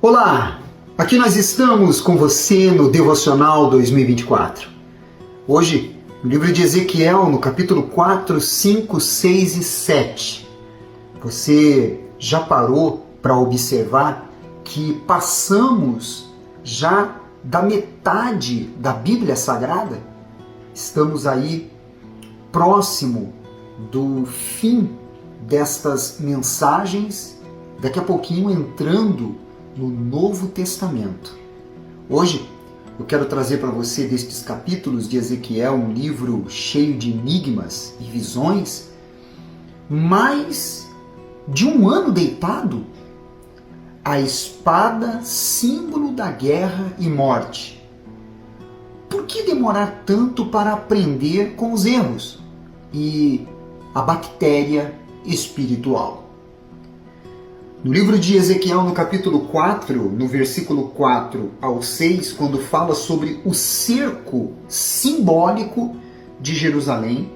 Olá, aqui nós estamos com você no Devocional 2024. Hoje, no livro de Ezequiel, no capítulo 4, 5, 6 e 7. Você já parou para observar que passamos já da metade da Bíblia Sagrada? Estamos aí próximo do fim destas mensagens, daqui a pouquinho entrando no Novo Testamento. Hoje eu quero trazer para você destes capítulos de Ezequiel um livro cheio de enigmas e visões, mais de um ano deitado, a espada, símbolo da guerra e morte. Por que demorar tanto para aprender com os erros e a bactéria espiritual? No livro de Ezequiel, no capítulo 4, no versículo 4 ao 6, quando fala sobre o cerco simbólico de Jerusalém,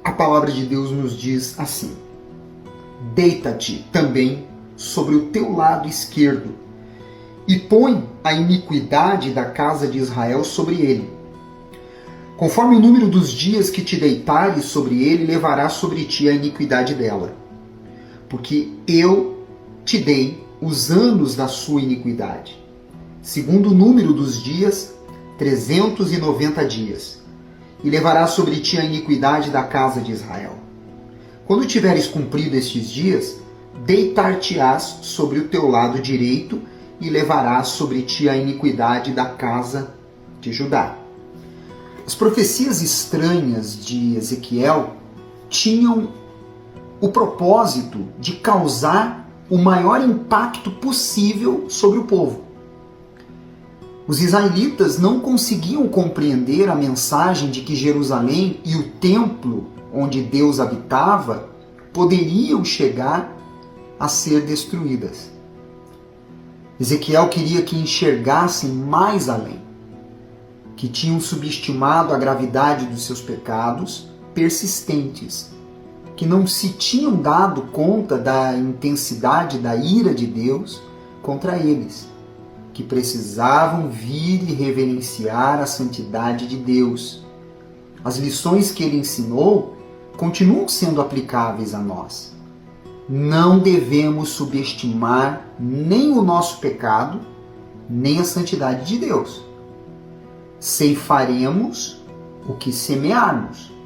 a palavra de Deus nos diz assim: deita-te também sobre o teu lado esquerdo e põe a iniquidade da casa de Israel sobre ele. Conforme o número dos dias que te deitares sobre ele, levará sobre ti a iniquidade dela. Porque eu te dei os anos da sua iniquidade. Segundo o número dos dias, 390 dias. E levará sobre ti a iniquidade da casa de Israel. Quando tiveres cumprido estes dias, deitar-te-ás sobre o teu lado direito e levarás sobre ti a iniquidade da casa de Judá. As profecias estranhas de Ezequiel tinham o propósito de causar o maior impacto possível sobre o povo. Os israelitas não conseguiam compreender a mensagem de que Jerusalém e o templo onde Deus habitava poderiam chegar a ser destruídas. Ezequiel queria que enxergassem mais além, que tinham subestimado a gravidade dos seus pecados persistentes, que não se tinham dado conta da intensidade da ira de Deus contra eles, que precisavam vir e reverenciar a santidade de Deus. As lições que ele ensinou continuam sendo aplicáveis a nós. Não devemos subestimar nem o nosso pecado, nem a santidade de Deus. Ceifaremos o que semearmos.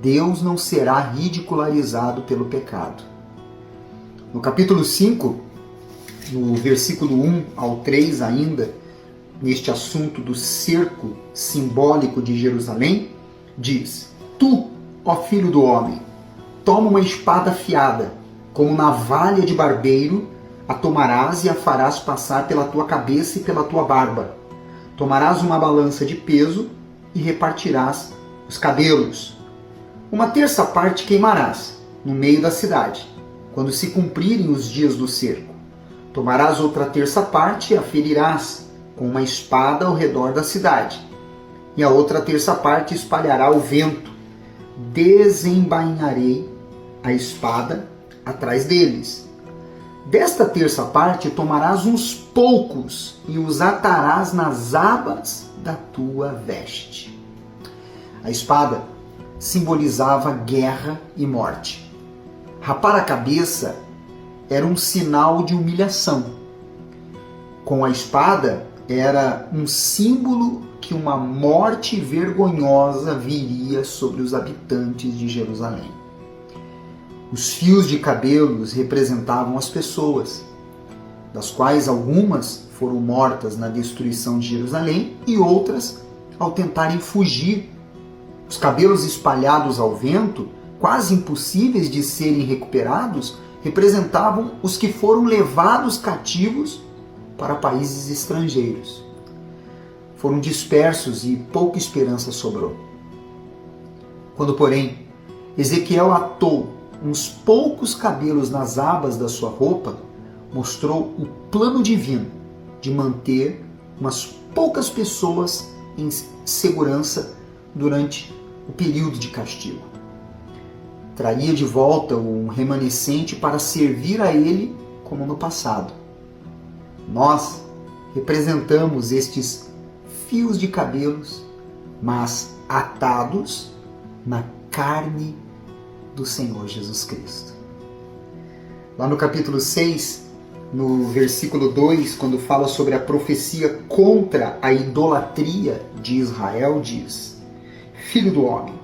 Deus não será ridicularizado pelo pecado. No capítulo 5, no versículo 1 ao 3 ainda, neste assunto do cerco simbólico de Jerusalém, diz: Tu, ó filho do homem, toma uma espada afiada, como navalha de barbeiro, a tomarás e a farás passar pela tua cabeça e pela tua barba. Tomarás uma balança de peso e repartirás os cabelos. Uma terça parte queimarás no meio da cidade, quando se cumprirem os dias do cerco. Tomarás outra terça parte e a ferirás com uma espada ao redor da cidade. E a outra terça parte espalhará o vento. Desembainharei a espada atrás deles. Desta terça parte tomarás uns poucos e os atarás nas abas da tua veste. A espada simbolizava guerra e morte. Rapar a cabeça era um sinal de humilhação. Com a espada era um símbolo que uma morte vergonhosa viria sobre os habitantes de Jerusalém. Os fios de cabelos representavam as pessoas, das quais algumas foram mortas na destruição de Jerusalém e outras ao tentarem fugir. Os cabelos espalhados ao vento, quase impossíveis de serem recuperados, representavam os que foram levados cativos para países estrangeiros. Foram dispersos e pouca esperança sobrou. Quando, porém, Ezequiel atou uns poucos cabelos nas abas da sua roupa, mostrou o plano divino de manter umas poucas pessoas em segurança durante o período de castigo. Traria de volta um remanescente para servir a ele como no passado. Nós representamos estes fios de cabelos, mas atados na carne do Senhor Jesus Cristo. Lá no capítulo 6, no versículo 2, quando fala sobre a profecia contra a idolatria de Israel, diz: Filho do homem,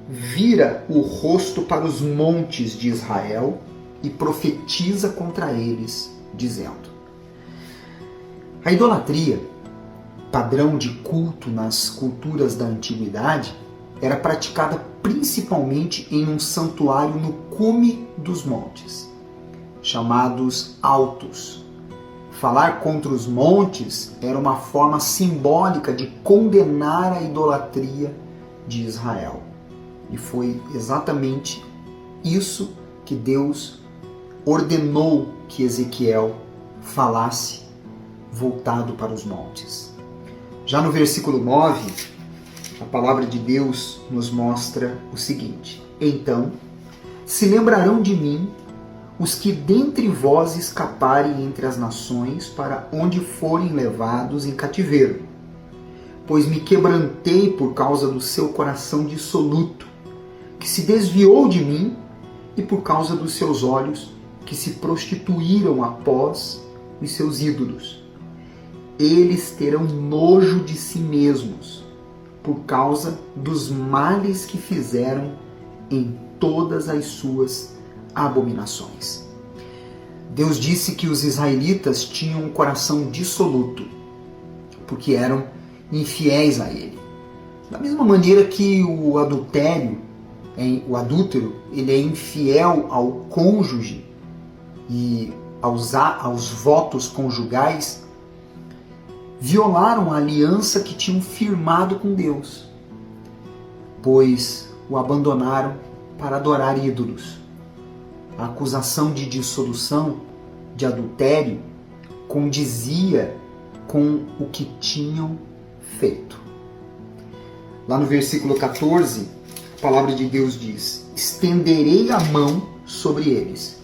vira o rosto para os montes de Israel e profetiza contra eles, dizendo. A idolatria, padrão de culto nas culturas da antiguidade, era praticada principalmente em um santuário no cume dos montes, chamados altos. Falar contra os montes era uma forma simbólica de condenar a idolatria de Israel. E foi exatamente isso que Deus ordenou que Ezequiel falasse voltado para os montes. Já no versículo 9, a palavra de Deus nos mostra o seguinte: Então se lembrarão de mim os que dentre vós escaparem entre as nações para onde forem levados em cativeiro, pois me quebrantei por causa do seu coração dissoluto, que se desviou de mim, e por causa dos seus olhos, que se prostituíram após os seus ídolos. Eles terão nojo de si mesmos, por causa dos males que fizeram em todas as suas abominações. Deus disse que os israelitas tinham um coração dissoluto, porque eram infiéis a Ele. Da mesma maneira que o adúltero, ele é infiel ao cônjuge e aos votos conjugais, violaram a aliança que tinham firmado com Deus, pois o abandonaram para adorar ídolos. A acusação de dissolução, de adultério, condizia com o que tinham feito. Lá no versículo 14, a palavra de Deus diz: Estenderei a mão sobre eles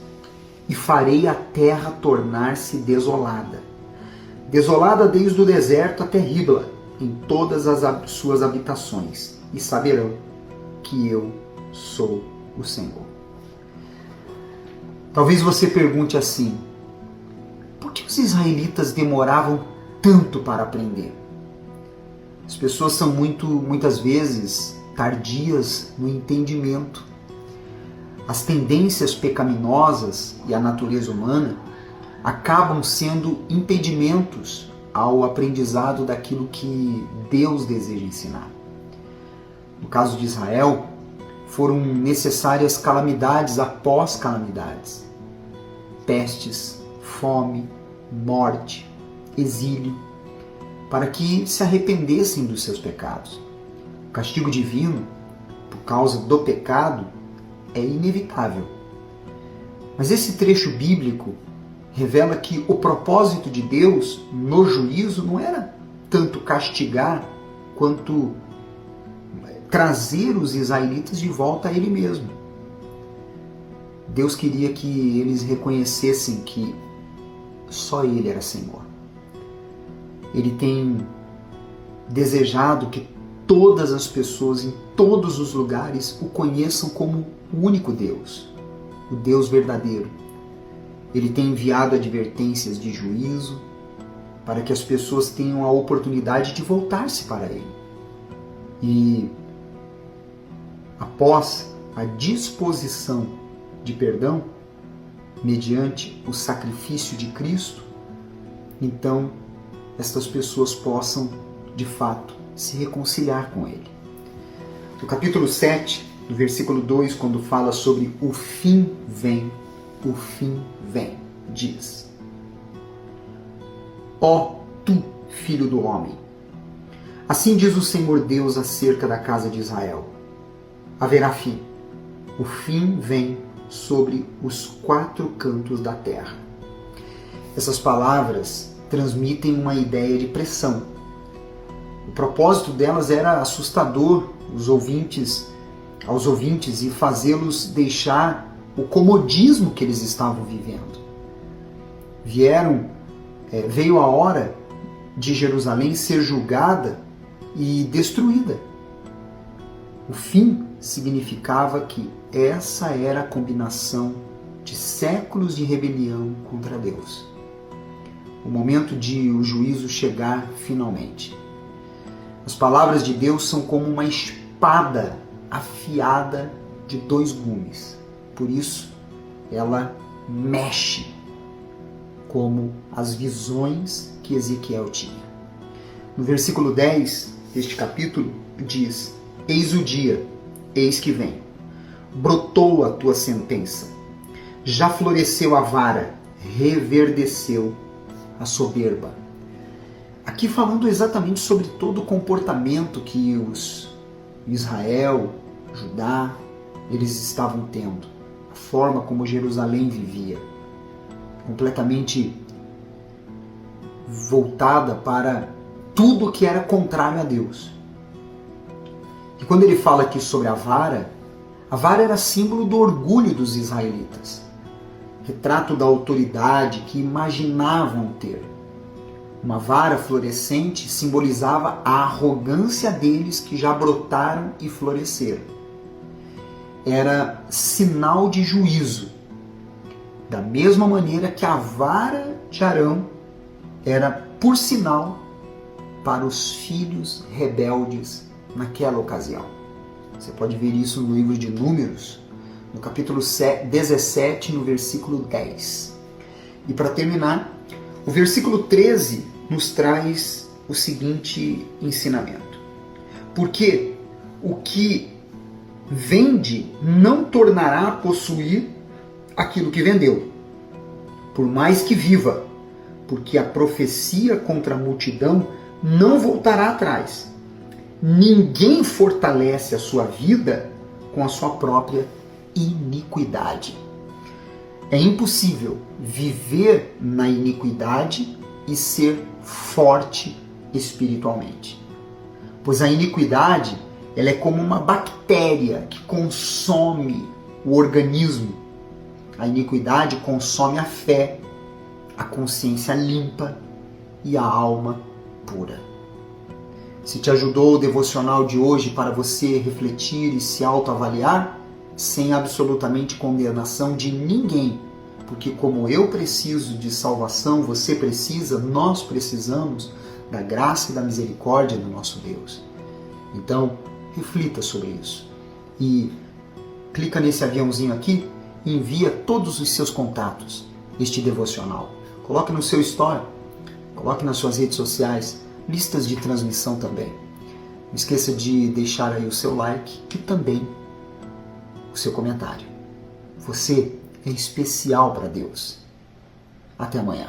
e farei a terra tornar-se desolada. Desolada desde o deserto até Ribla, em todas as suas habitações, e saberão que eu sou o Senhor. Talvez você pergunte assim: por que os israelitas demoravam tanto para aprender? As pessoas são muitas vezes tardias no entendimento. As tendências pecaminosas e a natureza humana acabam sendo impedimentos ao aprendizado daquilo que Deus deseja ensinar. No caso de Israel, foram necessárias calamidades após calamidades. Pestes, fome, morte, exílio, para que se arrependessem dos seus pecados. O castigo divino, por causa do pecado, é inevitável. Mas esse trecho bíblico revela que o propósito de Deus no juízo não era tanto castigar quanto trazer os israelitas de volta a Ele mesmo. Deus queria que eles reconhecessem que só Ele era Senhor. Ele tem desejado que todas as pessoas em todos os lugares o conheçam como o único Deus, o Deus verdadeiro. Ele tem enviado advertências de juízo para que as pessoas tenham a oportunidade de voltar-se para Ele. E após a disposição de perdão, mediante o sacrifício de Cristo, então estas pessoas possam, de fato, se reconciliar com Ele. No capítulo 7, no versículo 2, quando fala sobre o fim vem, diz: Ó tu, filho do homem, assim diz o Senhor Deus acerca da casa de Israel: haverá fim, o fim vem sobre os 4 cantos da terra. Essas palavras transmitem uma ideia de pressão. O propósito delas era assustador aos ouvintes e fazê-los deixar o comodismo que eles estavam vivendo. Vieram veio a hora de Jerusalém ser julgada e destruída. O fim significava que essa era a combinação de séculos de rebelião contra Deus. O momento de o juízo chegar finalmente. As palavras de Deus são como uma espada afiada de 2 gumes. Por isso, ela mexe como as visões que Ezequiel tinha. No versículo 10 deste capítulo diz: Eis o dia, eis que vem. Brotou a tua sentença. Já floresceu a vara, reverdeceu a soberba. Aqui falando exatamente sobre todo o comportamento que os Israel, Judá, eles estavam tendo. A forma como Jerusalém vivia. Completamente voltada para tudo que era contrário a Deus. E quando ele fala aqui sobre a vara era símbolo do orgulho dos israelitas. Retrato da autoridade que imaginavam ter. Uma vara florescente simbolizava a arrogância deles que já brotaram e floresceram. Era sinal de juízo. Da mesma maneira que a vara de Arão era por sinal para os filhos rebeldes naquela ocasião. Você pode ver isso no livro de Números, no capítulo 17, no versículo 10. E para terminar, o versículo 13 nos traz o seguinte ensinamento. Porque o que vende não tornará a possuir aquilo que vendeu, por mais que viva, porque a profecia contra a multidão não voltará atrás. Ninguém fortalece a sua vida com a sua própria iniquidade. É impossível viver na iniquidade e ser forte espiritualmente. Pois a iniquidade, ela é como uma bactéria que consome o organismo. A iniquidade consome a fé, a consciência limpa e a alma pura. Se te ajudou o devocional de hoje para você refletir e se autoavaliar, sem absolutamente condenação de ninguém, porque como eu preciso de salvação, você precisa, nós precisamos da graça e da misericórdia do nosso Deus. Então, reflita sobre isso. E clica nesse aviãozinho aqui e envia todos os seus contatos este devocional. Coloque no seu story, coloque nas suas redes sociais, listas de transmissão também. Não esqueça de deixar aí o seu like e também o seu comentário. Você é especial para Deus. Até amanhã.